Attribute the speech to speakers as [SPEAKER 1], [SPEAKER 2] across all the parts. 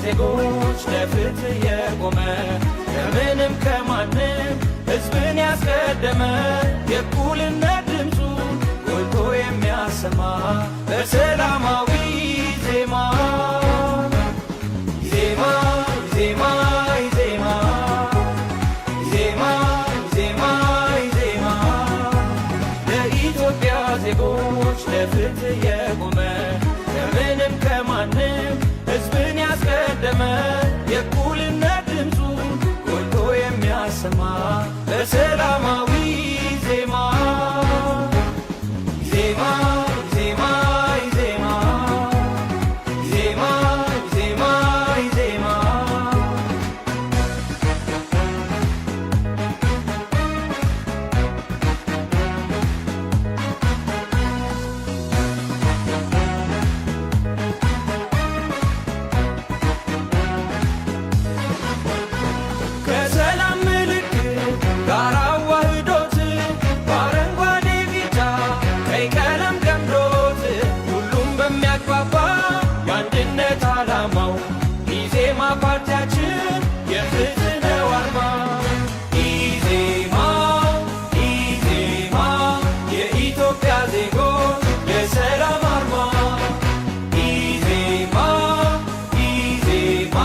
[SPEAKER 1] ዜጎች ለፍትህ የቆመ ከምንም ከማንም ሕዝብን ያስቀደመ የእኩልነት ድምፁ ጎልቶ የሚያሰማ በሰላማዊ ዜማ ዜማ ዜማ ዜማ ዜማ ዜማ ዜማ ለኢትዮጵያ ዜጎች ለፍትህ የቆመ ከምንም ከማንም ሕዝብን ያስቀደመ የእኩልነት ድምፁ ጎልቶ የሚያሰማ በሰላማዊ ዜማ ዜማ ዜማ ዜማ ዜማ ዜማ ዜማ ከሰላም ምልክት ጋር አዋህዶት በአረንጓዴ ቢጫ ቀይ ቀለም ገምዶት ሁሉም በሚያግባባ የአንድነት ዓላማው ኢዜማ ፓርቲያችን የፍትህ ነው አርማ ኢዜማ ኢዜማ የኢትዮጵያ ዜጎች የሰላም አርማ ኢዜማ ኢዜማ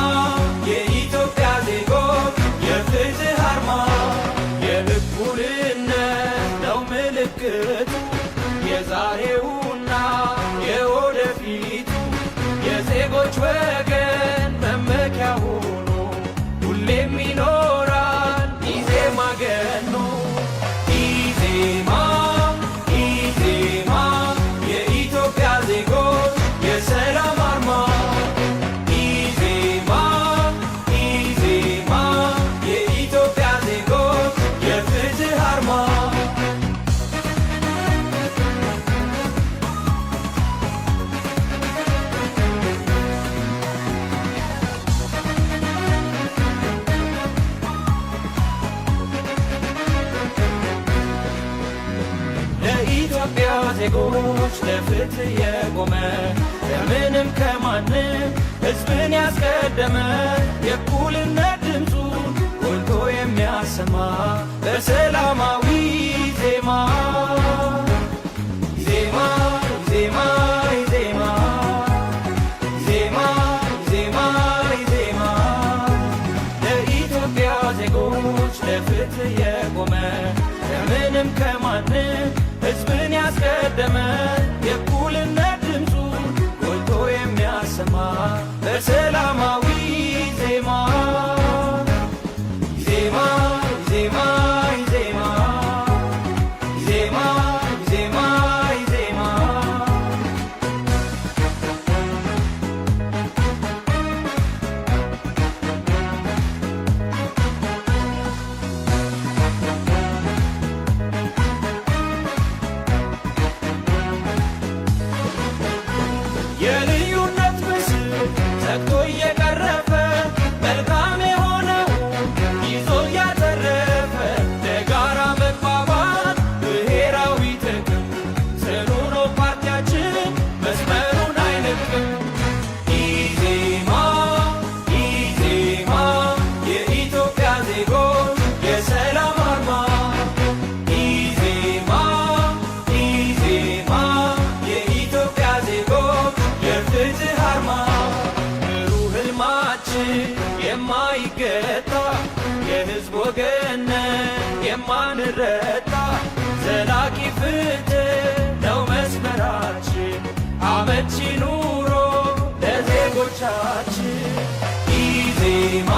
[SPEAKER 1] የኢትዮጵያ ዜጎች የፍትህ አርማ የእኩልነት ነው ምልክቱ የዛሬውና የወደፊቱ የዜጎች ወገን መመኪያ ሆኖ ሁሌም ይኖራል ኢዜማ ገኖ ኢዜማ ኢዜማ የኢትዮጵያ ዜጎች የሰላም አርማ ኢዜማ ኢዜማ የኢትዮጵያ ዜጎች የፍትህ አርማ ለኢትዮጵያ ዜጎች ለፍትህ የቆመ ከምንም ከማንም ሕዝብን ያስቀደመ የእኩልነት ድምፁ ጎልቶ የሚያሰማ በሰላማዊ ዜማ ዜማ ዜማ ዜማ ዜማ ዜማ ዜማ ለኢትዮጵያ ዜጎች ለፍትህ የቆመ ከምንም ከማንም ሕዝብን ያስቀደመ የእኩልነት ድምፁ ጎልቶ የሚያሰማ በሰላማዊ ዜማ ዜማ ዜማ ዜማ ዜማ ዜማ ዜማ የልዩነት ምስል ዘግቶ እየቀረፈ መልካም የሆነው ይዞ እያተረፈ ለጋራ መግባባት ብሔራዊ ጥቅም ጽኑ ነው ፓርቲያችን መስመሩን አይለቅም ኢዜማ ኢዜማ የኢትዮጵያ ዜጎች የሰላም አርማ ኢዜማ ኢዜማ የኢትዮጵያ ዜጎች የፍትህ አርማ ብሩህ ሕልማችን የማይገታ የሕዝብ ወገን የማንረታ ዘላቂ ፍትህ ነው መስመራችን አመቺ ኑሮ ለዜጎቻችን ኢዜማ